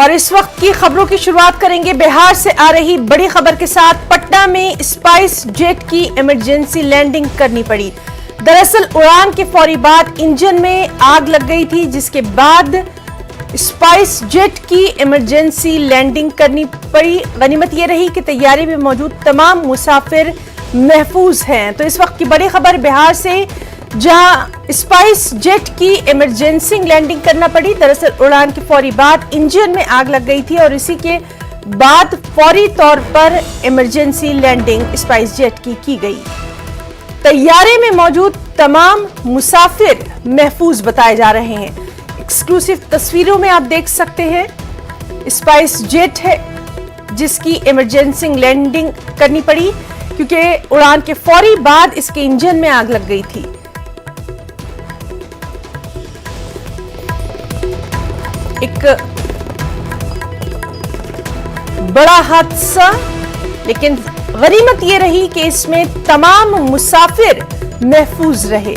और इस वक्त की खबरों की शुरुआत करेंगे बिहार से आ रही बड़ी खबर के साथ। पटना में स्पाइस जेट की इमरजेंसी लैंडिंग करनी पड़ी। दरअसल उड़ान के फौरी बाद इंजन में आग लग गई थी, जिसके बाद स्पाइस जेट की इमरजेंसी लैंडिंग करनी पड़ी। गनीमत यह रही कि तैयारी में मौजूद तमाम मुसाफिर महफूज हैं। तो इस वक्त की बड़ी खबर बिहार से, जहां स्पाइस जेट की इमरजेंसी लैंडिंग करना पड़ी। दरअसल उड़ान के फौरी बाद इंजन में आग लग गई थी और इसी के बाद फौरी तौर पर इमरजेंसी लैंडिंग स्पाइस जेट की गई। तैयारे में मौजूद तमाम मुसाफिर महफूज बताए जा रहे हैं। एक्सक्लूसिव तस्वीरों में आप देख सकते हैं स्पाइस जेट है जिसकी इमरजेंसी लैंडिंग करनी पड़ी, क्योंकि उड़ान के फौरी बाद इसके इंजन में आग लग गई थी। एक बड़ा हादसा, लेकिन गनीमत यह रही कि इसमें तमाम मुसाफिर महफूज रहे।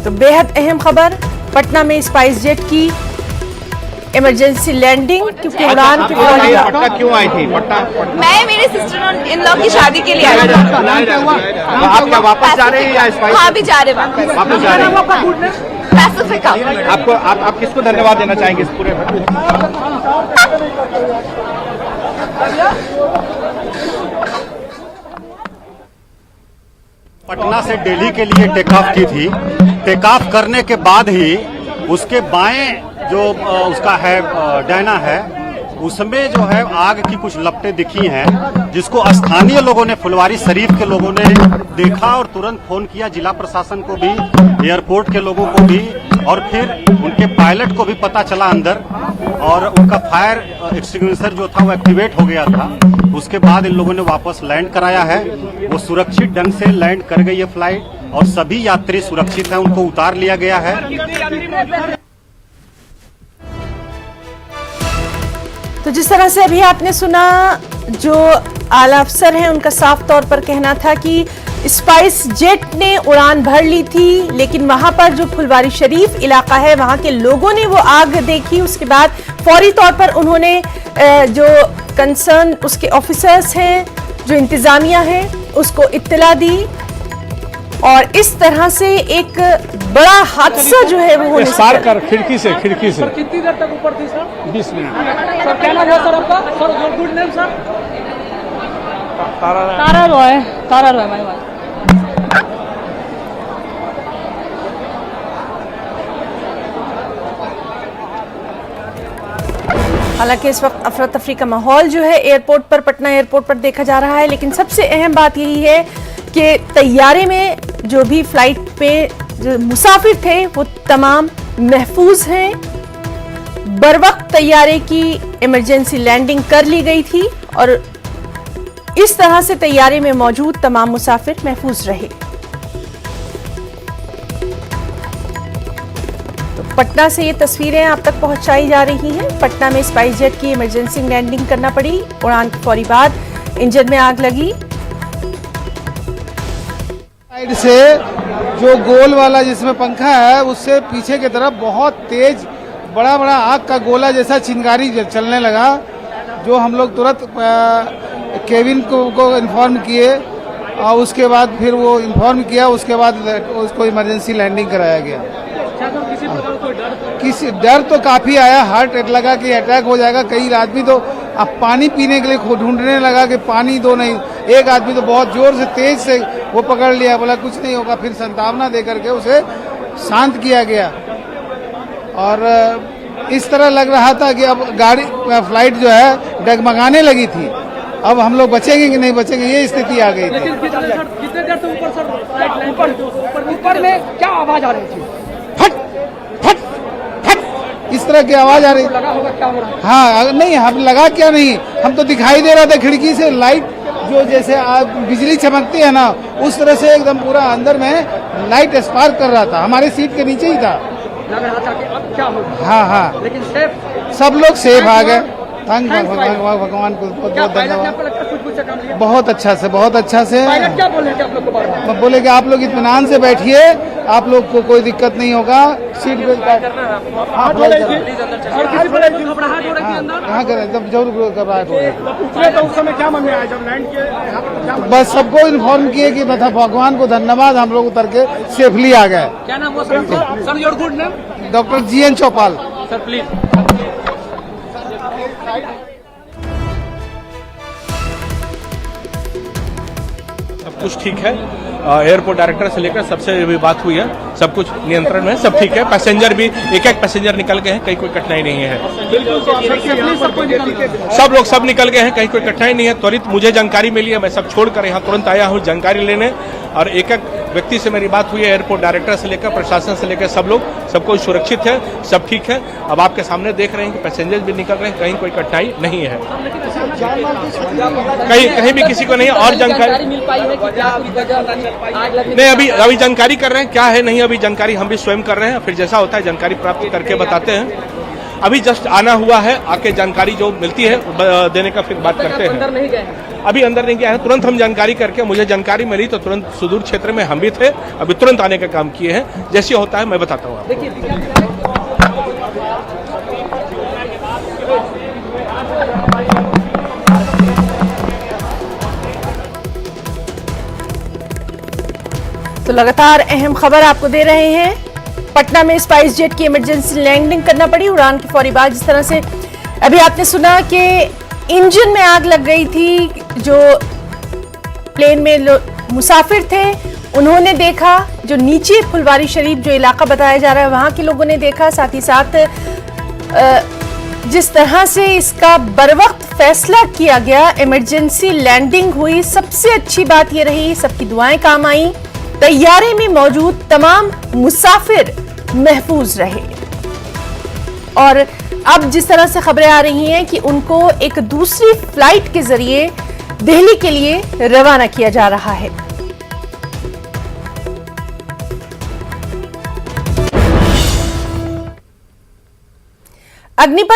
तो बेहद अहम खबर, पटना में स्पाइस जेट की इमरजेंसी लैंडिंग, क्योंकि उड़ान के फौरी पटना क्यों आई थी? पटना मैं मेरे सिस्टर इन लॉ की शादी के लिए आई थी। आप क्या वापस जा रहे हैं या स्पाइस? हाँ, भी जा रहे वापस जा रहे हैं। पैसिफिक। आपको आप किसको धन्यवाद देना चाहेंगे इस पूरे? पटना से दिल्ली के लिए टेक ऑफ की थी। टेक ऑफ करने के बाद ही उसके बाएं जो उसका है डायना है, उसमें जो है आग की कुछ लपटें दिखी हैं, जिसको स्थानीय लोगों ने, फुलवारी शरीफ के लोगों ने देखा और तुरंत फोन किया जिला प्रशासन को भी, एयरपोर्ट के लोगों को भी, और फिर उनके पायलट को भी पता चला अंदर, और उनका फायर एक्सटिंग्विशर जो था वो एक्टिवेट हो गया था। उसके बाद इन लोगों ने वापस लैंड कराया है। वो सुरक्षित ढंग से लैंड कर गई है फ्लाइट, और सभी यात्री सुरक्षित हैं, उनको उतार लिया गया है। तो जिस तरह से अभी आपने सुना, जो आला अफसर हैं उनका साफ तौर पर कहना था कि स्पाइस जेट ने उड़ान भर ली थी, लेकिन वहां पर जो फुलवारी शरीफ इलाका है वहां के लोगों ने वो आग देखी। उसके बाद फौरी तौर पर उन्होंने जो कंसर्न उसके ऑफिसर्स हैं, जो इंतजामिया है, उसको इत्तला दी, और इस तरह से एक बड़ा हादसा जो है वो पार कर खिड़की से कितनी देर तक ऊपर थी सर? 20 मिनट। सर क्या नाम है सर आपका? Sir good name sir? Tara Roy my बात। हालांकि इस वक्त अफरा तफरी का माहौल जो है एयरपोर्ट पर, पटना एयरपोर्ट पर देखा जा रहा है, लेकिन सबसे अहम बात यही है कि तैयारे में जो भी फ्लाइट पे जो मुसाफिर थे वो तमाम महफूज हैं। बरवक्त तैयारे की इमरजेंसी लैंडिंग कर ली गई थी और इस तरह से तैयारे में मौजूद तमाम मुसाफिर महफूज रहे। तो पटना से ये तस्वीरें आप तक पहुंचाई जा रही हैं। पटना में स्पाइस जेट की इमरजेंसी लैंडिंग करना पड़ी। उड़ान के फौरी बाद इंजन में आग लगी। साइड से जो गोल वाला जिसमें पंखा है, उससे पीछे की तरफ बहुत तेज बड़ा आग का गोला जैसा चिंगारी चलने लगा, जो हम लोग तुरंत केबिन को इन्फॉर्म किए, और उसके बाद फिर वो इन्फॉर्म किया, उसके बाद उसको इमरजेंसी लैंडिंग कराया गया। किसी डर तो काफी आया, हार्ट लगा कि अटैक हो जाएगा। कई आदमी तो अब पानी पीने के लिए ढूंढने लगा कि पानी दो, नहीं। एक आदमी तो बहुत जोर से तेज से वो पकड़ लिया, बोला कुछ नहीं होगा, फिर संतावना दे करके उसे शांत किया गया। और इस तरह लग रहा था कि अब गाड़ी फ्लाइट जो है डगमगाने लगी थी, अब हम लोग बचेंगे कि नहीं बचेंगे, ये स्थिति आ गई थी। कितने देर तक ऊपर सर? ऊपर में क्या आवाज आ रही थी? फट फट फट इस तरह की आवाज आ रही। लगा होगा क्या हो रहा है? हाँ, नहीं, हम लगा क्या नहीं, हम तो दिखाई दे रहा था खिड़की से, लाइट जो जैसे बिजली चमकती है ना, उस तरह से एकदम पूरा अंदर में लाइट स्पार्क कर रहा था। हमारे सीट के नीचे ही था। लग रहा था कि अब क्या होगा। हाँ, लेकिन सेफ, सब लोग सेफ आ गए। थैंक भगवान को बहुत बहुत धन्यवाद। बहुत अच्छा से पायलट क्या बोले थे आप लोग को? बोले कि आप लोग इत्मीनान से बैठिए, आप लोग को कोई दिक्कत नहीं होगा। सीट बेल्ट घबराहट हो रही थी अंदर। हाँ कर एकदम जरूर घबराहट हो रही है। उतरे तो उस समय क्या मन में आया जब लैंड किए यहाँ पर क्या मन? बस सबको इन्फॉर्म किए कि बता भगवान को धन्यवाद, हम लोग उतर के सेफली आ गए। क्या नाम हुआ sir? Your good name? Doctor GN Chaupal. Sir please. सब कुछ ठीक है। एयरपोर्ट डायरेक्टर से लेकर सबसे भी बात हुई है, सब कुछ नियंत्रण में, सब ठीक है। पैसेंजर भी एक पैसेंजर निकल गए हैं, कहीं कोई कठिनाई नहीं है। सब निकल गए हैं, कहीं कोई कठिनाई नहीं है। त्वरित मुझे जानकारी मिली है, मैं सब छोड़कर यहाँ तुरंत आया हूँ जानकारी लेने, और एक व्यक्ति से मेरी बात हुई है, एयरपोर्ट डायरेक्टर से लेकर प्रशासन से लेकर सब लोग, सब कुछ सुरक्षित है, सब ठीक है। अब आपके सामने देख रहे हैं कि पैसेंजर भी निकल रहे हैं, कहीं कोई कठिनाई नहीं है, कहीं भी किसी को नहीं। और जानकारी मिल पाई है कि क्या कुछ वजह आग लगने? नहीं, अभी जानकारी कर रहे हैं, क्या है नहीं अभी जानकारी हम भी स्वयं कर रहे हैं, फिर जैसा होता है जानकारी प्राप्त करके बताते हैं। अभी जस्ट आना हुआ है, आके जानकारी जो मिलती है देने का फिर बात करते हैं। अंदर नहीं गए? अभी अंदर नहीं गया है, तुरंत हम जानकारी करके, मुझे जानकारी मिली तो तुरंत सुदूर क्षेत्र में हम भी थे, अभी तुरंत आने का काम किए हैं। जैसे होता है मैं बताता हूँ आपको। तो लगातार अहम खबर आपको दे रहे हैं। पटना में स्पाइस जेट की इमरजेंसी लैंडिंग करना पड़ी उड़ान के फौरी बाद। जिस तरह से अभी आपने सुना कि इंजन में आग लग गई थी, जो प्लेन में मुसाफिर थे उन्होंने देखा, जो नीचे फुलवारी शरीफ जो इलाका बताया जा रहा है वहां के लोगों ने देखा, साथ ही साथ जिस तरह से इसका बरवक्त फैसला किया गया, इमरजेंसी लैंडिंग हुई। सबसे अच्छी बात यह रही, सबकी दुआएं काम आई, तैयारे में मौजूद तमाम मुसाफिर महफूज रहे। और अब जिस तरह से खबरें आ रही हैं कि उनको एक दूसरी फ्लाइट के जरिए दिल्ली के लिए रवाना किया जा रहा है। अग्निपथ